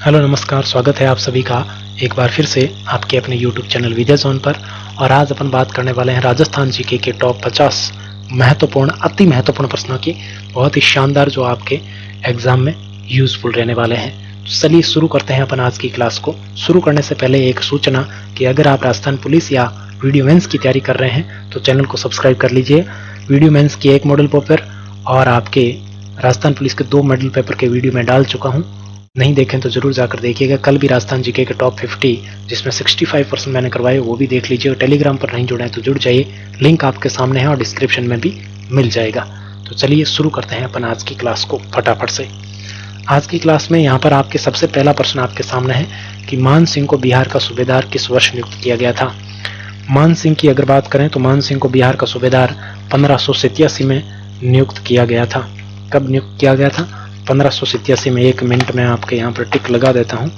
Hello नमस्कार, स्वागत है आप सभी का एक बार फिर से आपके अपने YouTube चैनल विद्या जोन पर। और आज अपन बात करने वाले हैं राजस्थान जीके के टॉप 50 महत्वपूर्ण अति महत्वपूर्ण प्रश्नों की, बहुत ही शानदार, जो आपके एग्जाम में यूजफुल रहने वाले हैं। तो चलिए शुरू करते हैं अपन आज की क्लास को। शुरू करने से पहले एक सूचना कि अगर आप राजस्थान पुलिस या वीडियो मेंस की तैयारी कर रहे हैं तो चैनल को सब्सक्राइब कर लीजिए। वीडियो मेंस की एक मॉडल पेपर और आपके राजस्थान पुलिस के 2 मॉडल पेपर के वीडियो में डाल चुका हूं, नहीं देखें तो जरूर जाकर देखिएगा। कल भी राजस्थान जीके के टॉप 50 जिसमें 65% मैंने करवाए वो भी देख लीजिए। और टेलीग्राम पर नहीं जुड़े हैं तो जुड़ जाइए, लिंक आपके सामने है और डिस्क्रिप्शन में भी मिल जाएगा। तो चलिए शुरू करते हैं अपन आज की क्लास को फटाफट से। आज की क्लास में यहाँ पर आपके सबसे पहला प्रश्न आपके सामने है कि मान सिंह को बिहार का सूबेदार किस वर्ष नियुक्त किया गया था। मान सिंह की अगर बात करें तो मान सिंह को बिहार का सूबेदार 1587 में नियुक्त किया गया था। कब नियुक्त किया गया था? 1587 में। 1 मिनट में आपके यहाँ पर टिक लगा देता हूँ।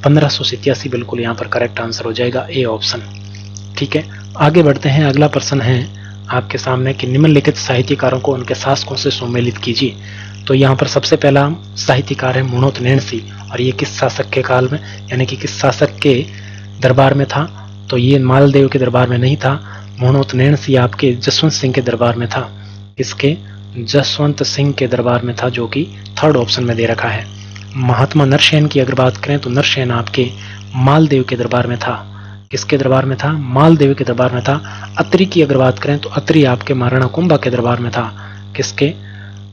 1587 बिल्कुल यहाँ पर करेक्ट आंसर हो जाएगा, ए ऑप्शन। ठीक है, आगे बढ़ते हैं। अगला प्रश्न है आपके सामने कि निम्नलिखित साहित्यकारों को उनके शासकों से सुमेलित कीजिए। तो यहाँ पर सबसे पहला साहित्यकार है मुणोत नैणसी, और ये किस शासक के काल में, यानी कि किस शासक के दरबार में था? तो ये मालदेव के दरबार में नहीं था। मुणोत नैणसी आपके जसवंत सिंह के दरबार में था। किसके? जसवंत सिंह के दरबार में था, जो कि 3rd ऑप्शन में दे रखा है। महात्मा नरसेन की अगर बात करें तो नरसेन आपके मालदेव के दरबार में था। किसके दरबार में था? मालदेव के दरबार में था। अत्रि की अगर बात करें तो अत्रि आपके महाराणा कुंभा के दरबार में था। किसके?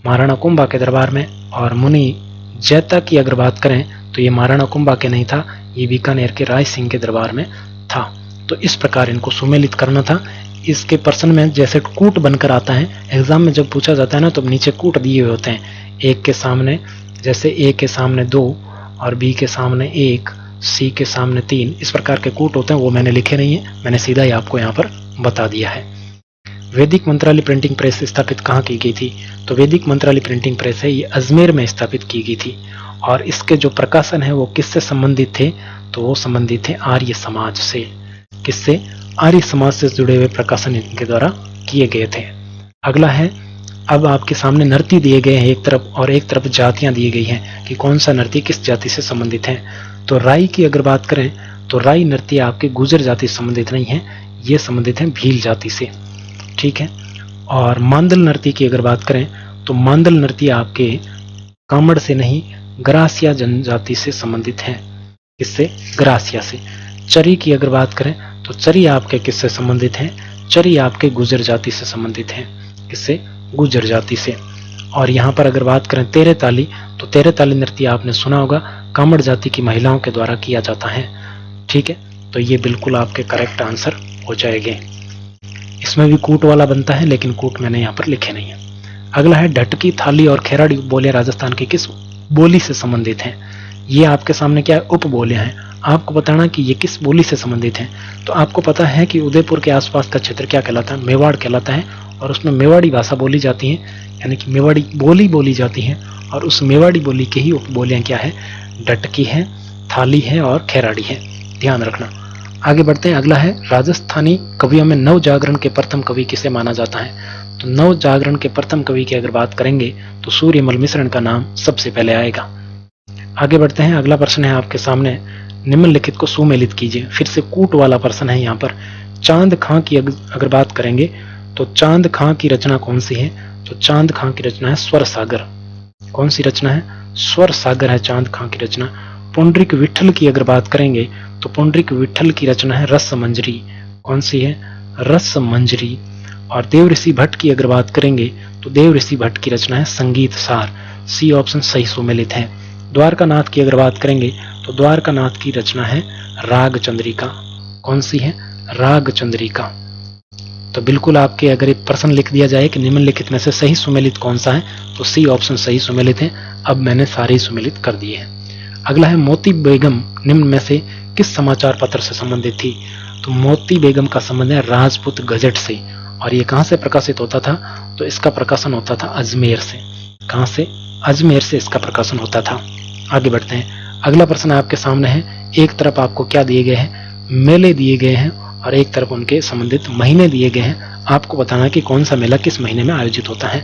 महाराणा कुंभा के दरबार में। और मुनि जैता की अगर बात करें तो ये महाराणा कुंभा के नहीं था, ये बीकानेर के राय सिंह के दरबार में था। तो इस प्रकार इनको सुमेलित करना था। इसके प्रश्न में जैसे कूट बनकर आता है, एग्जाम में जब पूछा जाता है ना तो नीचे कूट दिए हुए होते हैं। एक के सामने, जैसे ए के सामने 2 और बी के सामने 1, सी के सामने 3, इस प्रकार के कूट होते हैं। वो मैंने लिखे नहीं है, मैंने सीधा ही आपको यहाँ पर बता दिया है। वैदिक मंत्रालय प्रिंटिंग प्रेस स्थापित कहाँ की गई थी? तो वैदिक मंत्रालय प्रिंटिंग प्रेस है, ये अजमेर में स्थापित की गई थी। और इसके जो प्रकाशन है वो किससे संबंधित थे? तो वो संबंधित थे आर्य समाज से। किससे? आर्य समाज से जुड़े हुए प्रकाशन इनके द्वारा किए गए थे। अगला है, अब आपके सामने नृत्य दिए गए हैं एक तरफ, और एक तरफ जातियां दी गई हैं कि कौन सा नृत्य किस जाति से संबंधित है। तो राई की अगर बात करें तो राई नृत्य आपके गुर्जर जाति से संबंधित नहीं है, ये संबंधित है भील जाति से। ठीक है। और मांदल नृत्य की अगर बात करें तो मांदल नृत्य आपके कामड़ से नहीं, ग्रासिया जनजाति से संबंधित है। किससे? ग्रासिया से। चरी की अगर बात करें तो चरी आपके किससे संबंधित हैं? चरी आपके गुर्जर जाति से संबंधित हैं। किससे? गुर्जर जाति से। और यहाँ पर अगर बात करें तेरे ताली, तो तेरे ताली नृत्य आपने सुना होगा, कामड़ जाति की महिलाओं के द्वारा किया जाता है। ठीक है, तो ये बिल्कुल आपके करेक्ट आंसर हो जाएंगे। इसमें भी कूट वाला बनता है, लेकिन कूट मैंने यहाँ पर लिखे नहीं है। अगला है, ढटकी, थाली और खेराड़ी बोलियां राजस्थान की किस बोली से संबंधित हैं? ये आपके सामने क्या है? उप बोलियां हैं। आपको बताना कि ये किस बोली से संबंधित हैं। तो आपको पता है कि उदयपुर के आसपास का क्षेत्र क्या कहलाता है? मेवाड़ कहलाता है, और उसमें मेवाड़ी भाषा बोली जाती है, यानी कि मेवाड़ी बोली बोली जाती है। और उस मेवाड़ी बोली के ही उप बोलियां क्या है? ढटकी है, थाली है और खेराड़ी है। ध्यान रखना। आगे बढ़ते हैं। अगला है, राजस्थानी कवियों में नव जागरण के प्रथम कवि किसे माना जाता है? तो नव जागरण के प्रथम कवि की अगर बात करेंगे तो सूर्यमल मिश्रण का नाम सबसे पहले आएगा। आगे बढ़ते हैं। अगला प्रश्न है आपके सामने, निम्नलिखित को सुमेलित कीजिए। फिर से कूट वाला प्रश्न है यहाँ पर। चांद खां की अगर बात करेंगे तो चांद खां की रचना कौन सी है? तो चांद खां की रचना है स्वर सागर। कौन सी रचना है? स्वर सागर है चांद खां की रचना। पुंडरीक विठल की अगर बात करेंगे तो पुंडरीक विठल की रचना है रस मंजरी। कौन सी है? रस मंजरी। और देव ऋषि भट्ट की अगर बात करेंगे तो देव ऋषि भट्ट की रचना है संगीत सार। सी ऑप्शन सही सुमेलित है। द्वारका नाथ की अगर बात करेंगे तो द्वारका नाथ की रचना है राग चंद्रिका। कौन सी है? राग चंद्रिका। तो बिल्कुल आपके अगर एक प्रश्न लिख दिया जाए कि निम्नलिखित में से सही सुमेलित कौन सा है, तो सी ऑप्शन सही सुमेलित है। अब मैंने सारे ही सुमेलित कर दिए हैं। अगला है, मोती बेगम निम्न में से किस समाचार पत्र से संबंधित थी? तो मोती बेगम का संबंध है राजपूत गजट से। और ये कहां से प्रकाशित होता था? तो इसका प्रकाशन होता था अजमेर से। कहां से? अजमेर से इसका प्रकाशन होता था। आगे बढ़ते हैं। अगला प्रश्न आपके सामने है, एक तरफ आपको क्या दिए गए हैं? मेले दिए गए हैं, और एक तरफ उनके संबंधित महीने दिए गए हैं। आपको बताना कि कौन सा मेला किस महीने में आयोजित होता है।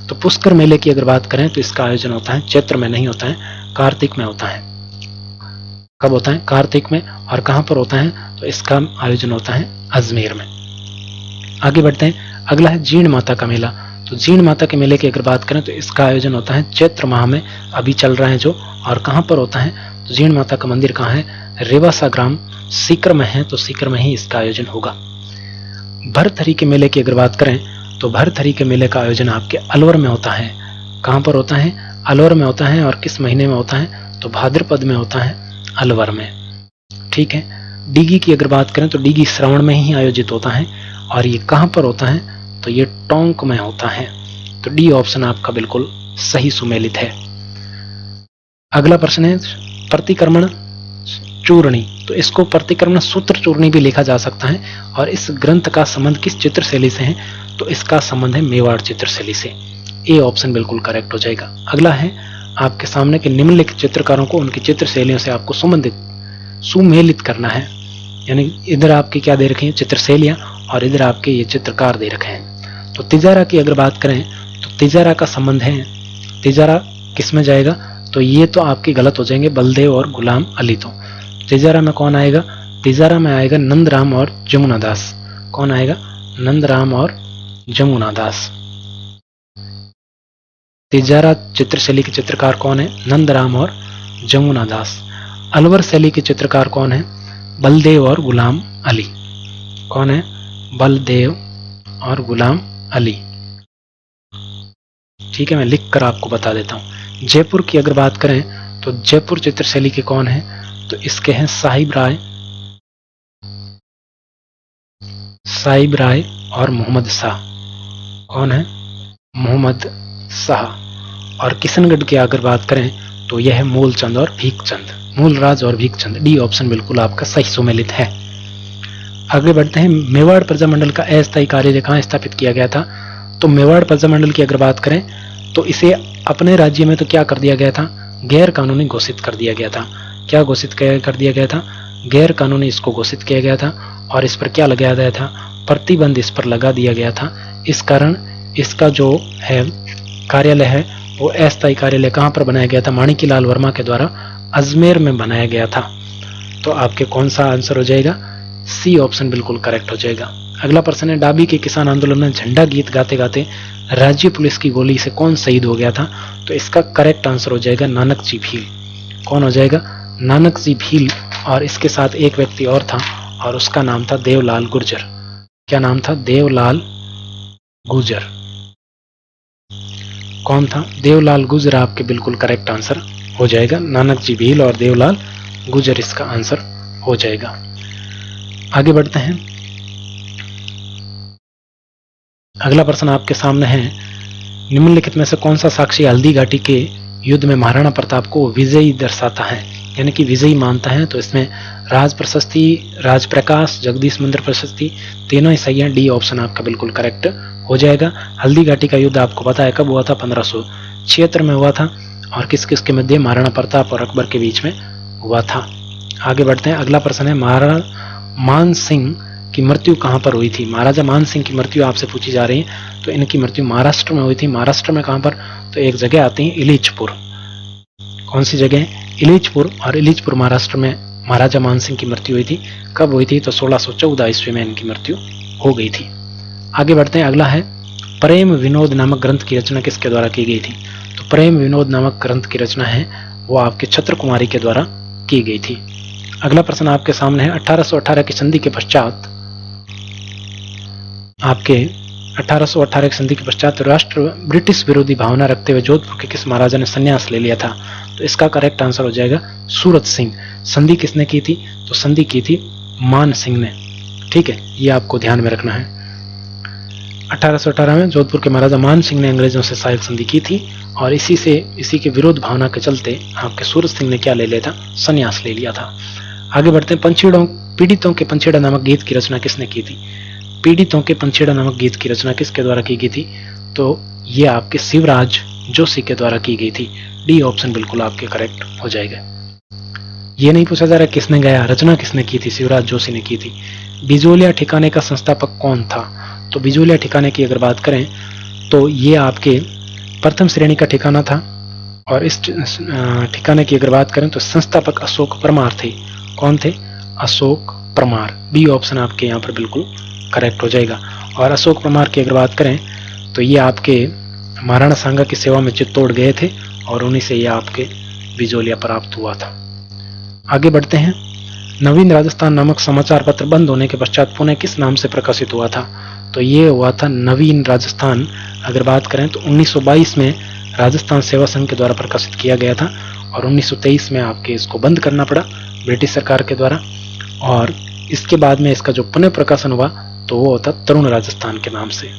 तो पुष्कर मेले की अगर बात करें तो इसका आयोजन होता है चैत्र में नहीं होता है, कार्तिक में होता है। कब होता है? कार्तिक में। और कहाँ पर होता है? तो इसका आयोजन होता है अजमेर में। आगे बढ़ते हैं, अगला है जीण माता का मेला। तो जीण माता के मेले की अगर बात करें तो इसका आयोजन होता है चैत्र माह में, अभी चल रहा है जो। और कहाँ पर होता है? तो जीण माता का मंदिर कहाँ है? रेवासा ग्राम सीकर में है, तो सीकर में ही इसका आयोजन होगा। भरथरी के मेले की अगर बात करें तो भरथरी के मेले का आयोजन आपके अलवर में होता है। कहाँ पर होता है? अलवर में होता है। और किस महीने में होता है? तो भाद्रपद में होता है, अलवर में। ठीक है। डीगी की अगर बात करें तो डीगी श्रावण में ही आयोजित होता है। और ये कहाँ पर होता है? तो ये टोंक में होता है। तो डी ऑप्शन आपका बिल्कुल सही सुमेलित है। अगला प्रश्न है प्रतिक्रमण चूर्णी। तो इसको प्रतिक्रमण सूत्र चूर्णी भी लिखा जा सकता है। और इस ग्रंथ का संबंध किस चित्रशैली से है? तो इसका संबंध है मेवाड़ चित्रशैली से। ए ऑप्शन बिल्कुल करेक्ट हो जाएगा। अगला है आपके सामने के निम्नलिखित चित्रकारों को उनकी चित्रशैलियों से आपको सुमेलित करना है। यानी इधर आपकी क्या दे रखी है? चित्रशैलियां। और इधर आपके ये चित्रकार दे रखे हैं। तो तिजारा की अगर बात करें तो तिजारा का संबंध है, तिजारा किस में जाएगा? तो ये तो आपके गलत हो जाएंगे, बलदेव और गुलाम अली। तो तिजारा में कौन आएगा? तिजारा में आएगा नंदराम और जमुना दास। कौन आएगा? नंदराम और जमुना दास। तिजारा चित्रशैली के चित्रकार कौन है? नंदराम और जमुना दास। अलवर शैली के चित्रकार कौन है? बलदेव और गुलाम अली। कौन है? बलदेव और गुलाम अली। ठीक है, मैं लिखकर आपको बता देता हूं। जयपुर की अगर बात करें तो जयपुर चित्रशैली के कौन है? तो इसके हैं साहिब राय और मोहम्मद शाह। कौन है? मोहम्मद शाह। और किशनगढ़ की अगर बात करें तो यह है मूलचंद और भीखचंद, मूलराज और भीखचंद। डी ऑप्शन बिल्कुल आपका सही सुमेलित है। आगे बढ़ते हैं, मेवाड़ प्रजामंडल का अस्थायी कार्यालय कहाँ स्थापित किया गया था? तो मेवाड़ प्रजामंडल की अगर बात करें तो इसे अपने राज्य में तो क्या कर दिया गया था? गैर कानूनी घोषित कर दिया गया था। क्या घोषित कर दिया गया था? गैर कानूनी इसको घोषित किया गया था। और इस पर क्या लगाया गया था? प्रतिबंध इस पर लगा दिया गया था। इस कारण इसका जो है कार्यालय है वो अस्थायी कार्यालय कहाँ पर बनाया गया था? माणिक्यलाल वर्मा के द्वारा अजमेर में बनाया गया था। तो आपके कौन सा आंसर हो जाएगा? सी ऑप्शन बिल्कुल करेक्ट हो जाएगा। अगला प्रश्न है, डाबी के किसान आंदोलन में झंडा गीत गाते गाते राज्य पुलिस की गोली से कौन शहीद हो गया था? तो इसका करेक्ट आंसर हो जाएगा नानक जी भील। कौन हो जाएगा? नानक जी भील। और इसके साथ एक व्यक्ति और था और उसका नाम था देवलाल गुर्जर। क्या नाम था? देवलाल गुर्जर। कौन था? देवलाल गुर्जर आपके बिल्कुल करेक्ट आंसर हो जाएगा। नानक जी भील और देवलाल गुर्जर इसका आंसर हो जाएगा। आगे बढ़ते हैं, अगला प्रश्न आपके सामने है, निम्नलिखित में से कौन सा साक्षी हल्दी घाटी के युद्ध में महाराणा प्रताप को विजयी दर्शाता है, यानी कि विजयी मानता है? तो इसमें राज प्रशस्ति, राज प्रकाश, जगदीश मंदिर प्रशस्ति, तीनों ही सही है। डी ऑप्शन आपका बिल्कुल करेक्ट हो जाएगा। हल्दी घाटी का युद्ध आपको पता है कब हुआ था? 1576 में हुआ था। और किस किस के मध्य? महाराणा प्रताप और अकबर के बीच में हुआ था। आगे बढ़ते हैं, अगला प्रश्न है, महाराणा मान सिंह की मृत्यु कहां पर हुई थी? महाराजा मान सिंह की मृत्यु आपसे पूछी जा रही है। तो इनकी मृत्यु महाराष्ट्र में हुई थी। महाराष्ट्र में कहां पर? तो एक जगह आती है इलीचपुर। कौन सी जगह है? इलीचपुर। और इलीचपुर महाराष्ट्र में महाराजा मान सिंह की मृत्यु हुई थी। कब हुई थी? तो 1614 ईस्वी में इनकी मृत्यु हो गई थी। आगे बढ़ते हैं, अगला है, प्रेम विनोद नामक ग्रंथ की रचना किसके द्वारा की गई थी? तो प्रेम विनोद नामक ग्रंथ की रचना है वो आपके छत्र कुमारी के द्वारा की गई थी। अगला प्रश्न आपके सामने है, 1818 की संधि के पश्चात आपके 1818 की संधि के पश्चात राष्ट्र ब्रिटिश विरोधी भावना रखते हुए जोधपुर के किस महाराजा ने संन्यास ले लिया था? तो इसका करेक्ट आंसर हो जाएगा सूरत सिंह। संधि किसने की थी? तो संधि की थी मान सिंह ने। ठीक है, ये आपको ध्यान में रखना है। 1818 में जोधपुर के महाराजा मान सिंह ने अंग्रेजों से सहायक संधि की थी और इसी के विरोध भावना के चलते आपके सूरत सिंह ने क्या ले लिया था? संन्यास ले लिया था। आगे बढ़ते हैं, पीड़ितों के पंछेड़ा नामक गीत की रचना किसने की थी? पीड़ितों के पंछेड़ा नामक गीत की रचना किसके द्वारा की गई थी? तो ये आपके शिवराज जोशी के द्वारा की गई थी। डी ऑप्शन बिल्कुल आपके करेक्ट हो जाएगा। ये नहीं पूछा जा रहा किसने गाया, रचना किसने की थी? शिवराज जोशी ने की थी। बिजोलिया ठिकाने का संस्थापक कौन था? तो बिजोलिया ठिकाने की अगर बात करें तो ये आपके प्रथम श्रेणी का ठिकाना था और इस ठिकाने की अगर बात करें तो संस्थापक अशोक परमार थे। कौन थे? अशोक परमार। बी ऑप्शन आपके यहाँ पर बिल्कुल करेक्ट हो जाएगा। और अशोक परमार की अगर बात करें तो ये आपके महाराणा सांगा की सेवा में चित्तौड़ गए थे और उन्हीं से ये आपके बिजोलिया प्राप्त हुआ था। आगे बढ़ते हैं। नवीन राजस्थान नामक समाचार पत्र बंद होने के पश्चात पुनः किस नाम से प्रकाशित हुआ था? तो ये हुआ था नवीन राजस्थान। अगर बात करें तो 1922 में राजस्थान सेवा संघ के द्वारा प्रकाशित किया गया था और 1923 में आपके इसको बंद करना पड़ा ब्रिटिश सरकार के द्वारा। और इसके बाद में इसका जो पुनः प्रकाशन हुआ तो वो होता तरुण राजस्थान के नाम से।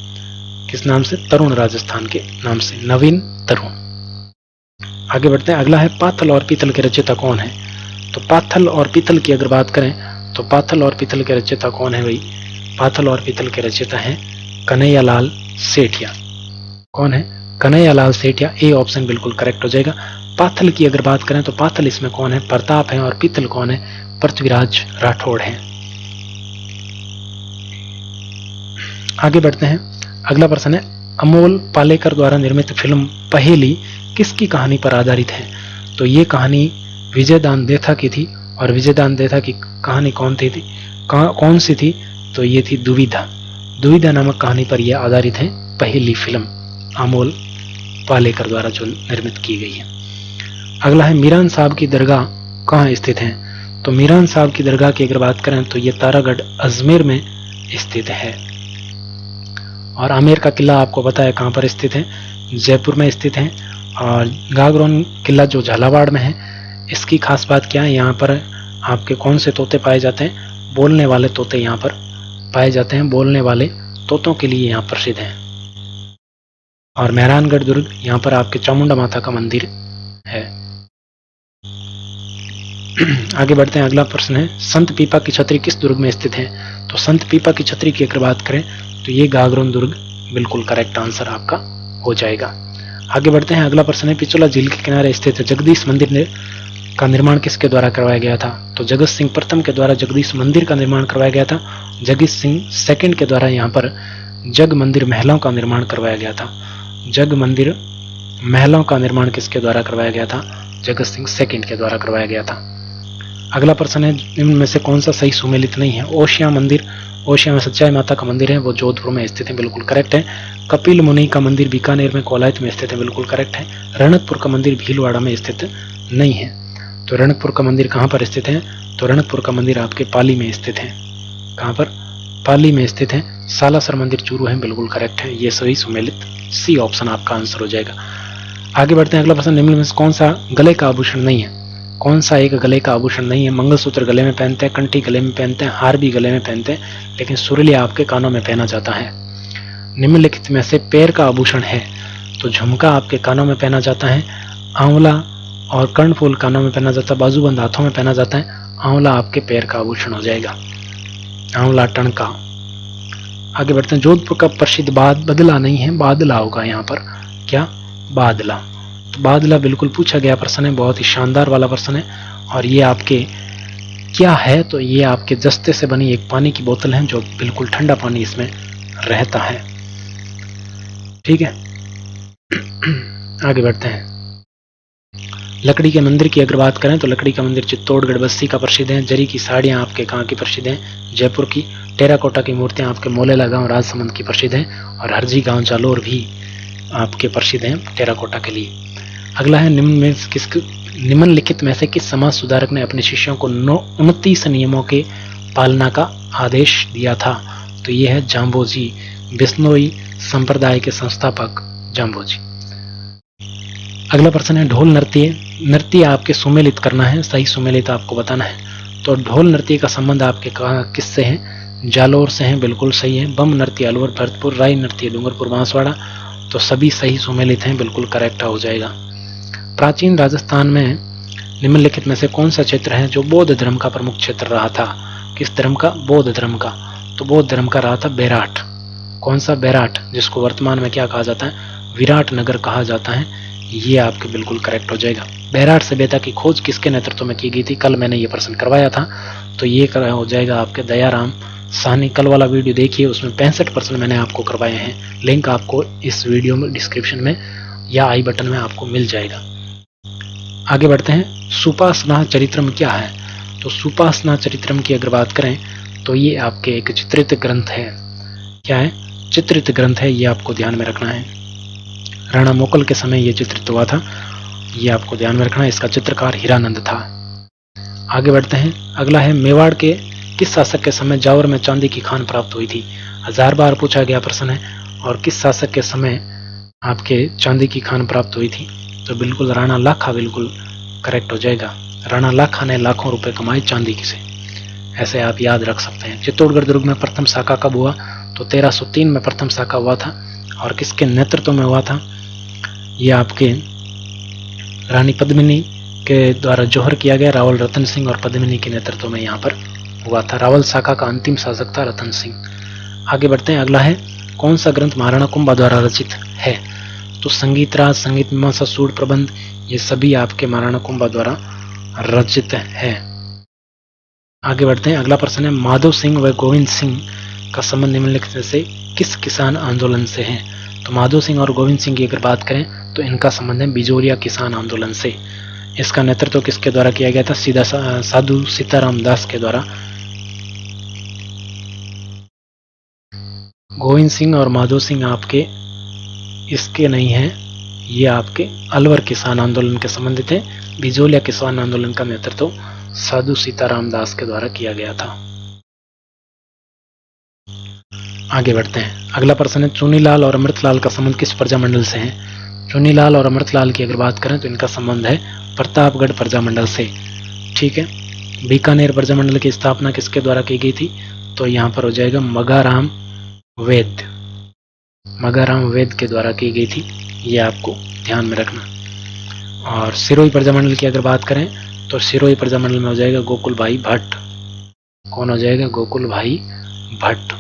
किस नाम से? तरुण राजस्थान के नाम से, नवीन तरुण। आगे बढ़ते हैं। अगला है पाथल और पीतल के रचयिता कौन है? तो पाथल और पीतल की अगर बात करें तो पाथल और पीतल के रचयिता कौन है भाई? पाथल और पीतल के रचयिता हैं कन्हैयालाल सेठिया। कौन है? कन्हैयालाल सेठिया। ए ऑप्शन बिल्कुल करेक्ट हो जाएगा। पाथल की अगर बात करें तो पाथल इसमें कौन है? प्रताप है। और पीतल कौन है? पृथ्वीराज राठौड़ है। आगे बढ़ते हैं। अगला प्रश्न है अमोल पालेकर द्वारा निर्मित फिल्म पहेली किसकी कहानी पर आधारित है? तो ये कहानी विजयदान देथा की थी। और विजयदान देथा की कहानी कौन सी थी? तो ये थी दुविधा। दुविधा नामक कहानी पर यह आधारित है पहेली फिल्म, अमोल पालेकर द्वारा जो निर्मित की गई है। अगला है मीरान साहब की दरगाह कहाँ स्थित है? तो मीरान साहब की दरगाह की अगर बात करें तो ये तारागढ़ अजमेर में स्थित है। और आमेर का किला आपको पता है कहाँ पर स्थित है? जयपुर में स्थित है। और गागरोन किला जो झालावाड़ में है, इसकी खास बात क्या है? यहाँ पर आपके कौन से तोते पाए जाते हैं? बोलने वाले तोते यहाँ पर पाए जाते हैं। बोलने वाले तोतों के लिए यहाँ प्रसिद्ध है। और मेहरानगढ़ दुर्ग यहाँ पर आपके चामुंडा माता का मंदिर है। आगे बढ़ते हैं। अगला प्रश्न है संत पीपा की छतरी किस दुर्ग में स्थित है? तो संत पीपा की छतरी की अगर बात करें तो ये गागरोन दुर्ग बिल्कुल करेक्ट आंसर आपका हो जाएगा। आगे बढ़ते हैं। अगला प्रश्न है पिछोला झील के किनारे स्थित जगदीश मंदिर का निर्माण किसके द्वारा करवाया गया था? तो जगत सिंह प्रथम के द्वारा जगदीश मंदिर का निर्माण करवाया गया था। जगत सिंह सेकंड के द्वारा यहाँ पर जग मंदिर महलों का निर्माण करवाया गया था। जग मंदिर महलों का निर्माण किसके द्वारा करवाया गया था? जगत सिंह सेकंड के द्वारा करवाया गया था। अगला प्रश्न है इनमें से कौन सा सही सुमेलित नहीं है? ओशिया मंदिर, ओशिया में सच्चाई माता का मंदिर है, वो जोधपुर में स्थित है, बिल्कुल करेक्ट है। कपिल मुनि का मंदिर बीकानेर में कोलायत में स्थित है, बिल्कुल करेक्ट है। रणकपुर का मंदिर भीलवाड़ा में स्थित नहीं है। तो रणकपुर का मंदिर कहाँ पर स्थित है? तो रणकपुर का मंदिर आपके पाली में स्थित है। कहाँ पर? पाली में स्थित है। सालासर मंदिर चूरू है, बिल्कुल करेक्ट है। ये सही सुमेलित सी ऑप्शन आपका आंसर हो जाएगा। आगे बढ़ते हैं। अगला प्रश्न निम्न में कौन सा गले का आभूषण नहीं है? कौन सा एक गले का आभूषण नहीं है? मंगलसूत्र गले में पहनते हैं, कंठी गले में पहनते हैं, हार भी गले में पहनते हैं, लेकिन सुरीलिया आपके कानों में पहना जाता है। निम्नलिखित में से पैर का आभूषण है? तो झुमका आपके कानों में पहना जाता है, आंवला और कर्णफूल कानों में पहना जाता है, बाजूबंद हाथों में पहना जाता है। आंवला आपके पैर का आभूषण हो जाएगा, आंवला टणका। आगे बढ़ते हैं। जोधपुर का प्रसिद्ध बदला नहीं है, बादला होगा यहाँ पर। क्या? बादला। तो बादला बिल्कुल पूछा गया प्रश्न है, बहुत ही शानदार वाला प्रश्न है। और ये आपके क्या है? तो ये आपके जस्ते से बनी एक पानी की बोतल है, जो बिल्कुल ठंडा पानी इसमें रहता है। ठीक है। आगे बढ़ते हैं। लकड़ी के मंदिर की अगर बात करें तो लकड़ी का मंदिर चित्तौड़गढ़ बस्सी का प्रसिद्ध है। जरी की साड़ियाँ आपके कहाँ की प्रसिद्ध हैं? जयपुर की। टेराकोटा की मूर्तियाँ आपके मोलेला गांव राजसमंद की प्रसिद्ध हैं। और हरजी गांव जालोर भी आपके प्रसिद्ध हैं टेराकोटा के लिए। अगला है निम्नलिखित में से किस समाज सुधारक ने अपने शिष्यों को 29 नियमों के पालना का आदेश दिया था? तो ये है जाम्बोजी, बिश्नोई संप्रदाय के संस्थापक जाम्बोजी। अगला प्रश्न है ढोल नृत्य आपके सुमेलित करना है, सही सुमेलित आपको बताना है। तो ढोल नृत्य का संबंध आपके किससे है? जालोर से है, बिल्कुल सही है। बम नृत्य अलवर भरतपुर, राई नृत्य डूंगरपुर बांसवाड़ा, तो सभी सही सुमेलित हैं, बिल्कुल करेक्ट हो जाएगा। प्राचीन राजस्थान में निम्नलिखित में से कौन सा क्षेत्र है जो बौद्ध धर्म का प्रमुख क्षेत्र रहा था? किस धर्म का? बौद्ध धर्म का। तो बौद्ध धर्म का रहा था बैराट। कौन सा? बैराट, जिसको वर्तमान में क्या कहा जाता है? विराट नगर कहा जाता है। ये आपके बिल्कुल करेक्ट हो जाएगा। बैराट सभ्यता की खोज किसके नेतृत्व में की गई थी? कल मैंने ये प्रश्न करवाया था, तो ये हो जाएगा आपके दयाराम साहनी। कल वाला वीडियो देखिए, उसमें 65 प्रश्न मैंने आपको करवाए हैं। लिंक आपको इस वीडियो में डिस्क्रिप्शन में या आई बटन में आपको मिल जाएगा। आगे बढ़ते हैं, सुपासना चरित्रम क्या है? तो सुपासना चरित्रम की अगर बात करें तो ये आपके एक चित्रित ग्रंथ है। क्या है? चित्रित ग्रंथ है, ये आपको ध्यान में रखना है। राणा मोकल के समय ये चित्रित हुआ था, ये आपको ध्यान में रखना है। इसका चित्रकार हीरानंद था। आगे बढ़ते हैं, अगला है, मेवाड़ के किस शासक के समय जावर में चांदी की खान प्राप्त हुई थी? 1000 बार पूछा गया प्रश्न है। और किस शासक के समय आपके चांदी की खान प्राप्त हुई थी? तो बिल्कुल राणा लाखा बिल्कुल करेक्ट हो जाएगा। राणा लाखा ने लाखों रुपए कमाए चांदी से, ऐसे आप याद रख सकते हैं। चित्तौड़गढ़ दुर्ग में प्रथम शाखा कब हुआ? तो 1303 में प्रथम शाखा हुआ था। और किसके नेतृत्व में हुआ था? ये आपके रानी पद्मिनी के द्वारा जोहर किया गया। रावल रतन सिंह और पद्मिनी के नेतृत्व में यहाँ पर हुआ था। रावल शाखा का अंतिम शासक था रतन सिंह। आगे बढ़ते हैं, अगला है, कौन सा ग्रंथ महाराणा कुंभा द्वारा रचित है? तो संगीत राज, संगीत मीमांसा, सूर प्रबंध, ये सभी आपके महाराणा कुंभा द्वारा रचित है। आगे बढ़ते हैं, अगला प्रश्न है, माधव सिंह व गोविंद सिंह का संबंध निम्नलिखित में से किस किसान आंदोलन से है? तो माधव सिंह और गोविंद सिंह की अगर बात करें तो इनका संबंध है बिजोरिया किसान आंदोलन से। इसका नेतृत्व किसके द्वारा किया गया था? सीधा साधु सीताराम दास के द्वारा। गोविंद सिंह और माधव सिंह आपके इसके नहीं हैं, ये आपके अलवर किसान आंदोलन के संबंधित हैं। बिजोलिया किसान आंदोलन का नेतृत्व साधु सीताराम दास के द्वारा किया गया था। आगे बढ़ते हैं, अगला प्रश्न है, चुनीलाल और अमृतलाल का संबंध किस प्रजामंडल से है? चुनीलाल और अमृतलाल की अगर बात करें तो इनका संबंध है प्रतापगढ़ प्रजामंडल से। ठीक है, बीकानेर प्रजामंडल की स्थापना किसके द्वारा की गई थी? तो यहाँ पर हो जाएगा मगाराम वेद। मगाराम वेद के द्वारा की गई थी, ये आपको ध्यान में रखना। और सिरोही प्रजामंडल की अगर बात करें तो सिरोही प्रजामंडल में हो जाएगा गोकुल भाई भट्ट। कौन हो जाएगा? गोकुल भाई भट्ट।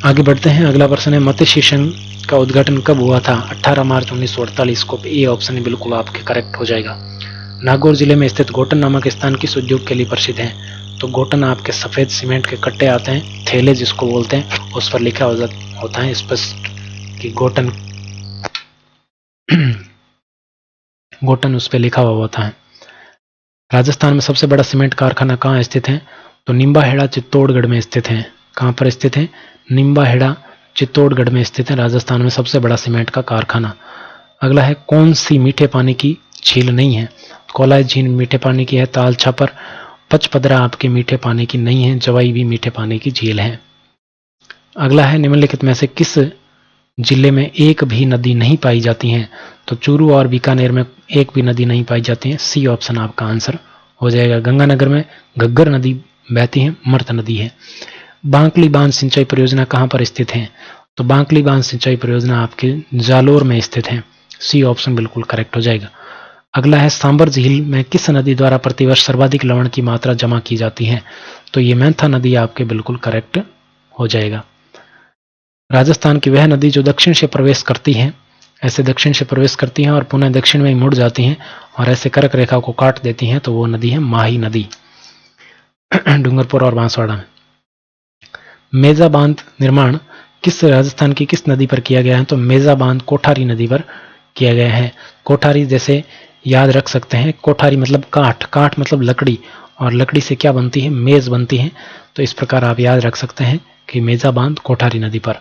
आगे बढ़ते हैं, अगला प्रश्न है, मत्स्य संघ का उद्घाटन कब हुआ था? 18 मार्च 1948 को। ये ऑप्शन बिल्कुल आपके करेक्ट हो जाएगा। नागौर जिले में स्थित गोटन नामक स्थान किस उद्योग के लिए प्रसिद्ध है? तो गोटन आपके सफेद सीमेंट के कट्टे आते हैं, थैले जिसको बोलते हैं, उस पर लिखा होता है स्पष्ट कि गोटन गोटन उस पर लिखा हुआ होता है। राजस्थान में सबसे बड़ा सीमेंट कारखाना कहाँ स्थित है? तो निम्बाहेड़ा चित्तौड़गढ़ में स्थित है। कहाँ पर स्थित है? निम्बाहेड़ा चित्तौड़गढ़ में स्थित है राजस्थान में सबसे बड़ा सीमेंट का कारखाना। अगला है, कौन सी मीठे पानी की झील नहीं है? कोलाई झील मीठे पानी की है, ताल छापर पचपदरा आपके मीठे पानी की नहीं है, जवाई भी मीठे पानी की झील है। अगला है, निम्नलिखित में से किस जिले में एक भी नदी नहीं पाई जाती है? तो चूरू और बीकानेर में एक भी नदी नहीं पाई जाती है। सी ऑप्शन आपका आंसर हो जाएगा। गंगानगर में घग्गर नदी बहती है, मृत नदी है। बांकली बांध सिंचाई परियोजना कहाँ पर स्थित है? तो बांकली बांध सिंचाई परियोजना आपके जालोर में स्थित है। सी ऑप्शन बिल्कुल करेक्ट हो जाएगा। अगला है, सांबर झील में किस नदी द्वारा प्रतिवर्ष सर्वाधिक लवण की मात्रा जमा की जाती है? तो ये मैंथा नदी आपके बिल्कुल करेक्ट हो जाएगा। राजस्थान की वह नदी जो दक्षिण से प्रवेश करती है, ऐसे दक्षिण से प्रवेश करती हैं और पुनः दक्षिण में मुड़ जाती हैं और ऐसे कर्क रेखा को काट देती हैं, तो वो नदी है माही नदी, डूंगरपुर और बांसवाड़ा में। मेजा बांध निर्माण किस राजस्थान की किस नदी पर किया गया है? तो मेजा बांध कोठारी नदी पर किया गया है। कोठारी जैसे याद रख सकते हैं, कोठारी मतलब काठ, काठ मतलब लकड़ी, और लकड़ी से क्या बनती है? मेज बनती है। तो इस प्रकार आप याद रख सकते हैं कि मेजा बांध कोठारी नदी पर।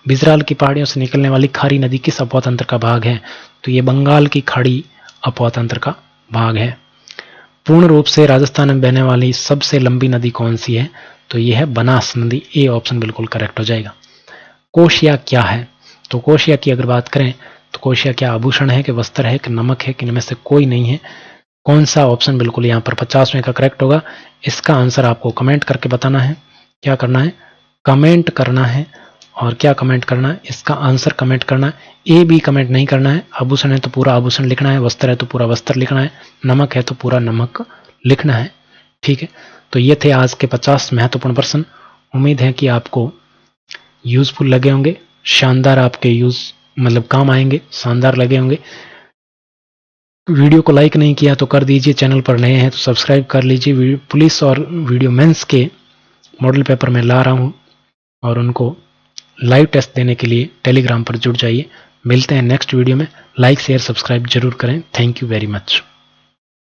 बिजराल की पहाड़ियों से निकलने वाली खारी नदी किस अपवातंत्र का भाग है? तो ये बंगाल की खाड़ी अपवातंत्र का भाग है। पूर्ण रूप से राजस्थान में बहने वाली सबसे लंबी नदी कौन सी है? तो यह है बनास नदी। ए ऑप्शन बिल्कुल करेक्ट हो जाएगा। कोशिया क्या है? तो कोशिया की अगर बात करें तो कोशिया क्या आभूषण है कि वस्त्र है कि नमक है कि इनमें से कोई नहीं है? कौन सा ऑप्शन बिल्कुल यहाँ पर 50वें का करेक्ट होगा? इसका आंसर आपको कमेंट करके बताना है। क्या करना है? कमेंट करना है। और क्या कमेंट करना है? इसका आंसर कमेंट करना है। ए बी कमेंट नहीं करना है। आभूषण है तो पूरा आभूषण लिखना है, वस्त्र है तो पूरा वस्त्र लिखना है, नमक है तो पूरा नमक लिखना है। ठीक है, तो ये थे आज के 50 महत्वपूर्ण प्रश्न। उम्मीद है कि आपको यूजफुल लगे होंगे, शानदार आपके मतलब काम आएंगे, शानदार लगे होंगे। वीडियो को लाइक नहीं किया तो कर दीजिए, चैनल पर नए हैं तो सब्सक्राइब कर लीजिए। पुलिस और वीडियो मेंस के मॉडल पेपर में ला रहा हूं और उनको लाइव टेस्ट देने के लिए टेलीग्राम पर जुड़ जाइए। मिलते हैं नेक्स्ट वीडियो में। लाइक शेयर सब्सक्राइब जरूर करें। Thank you very much.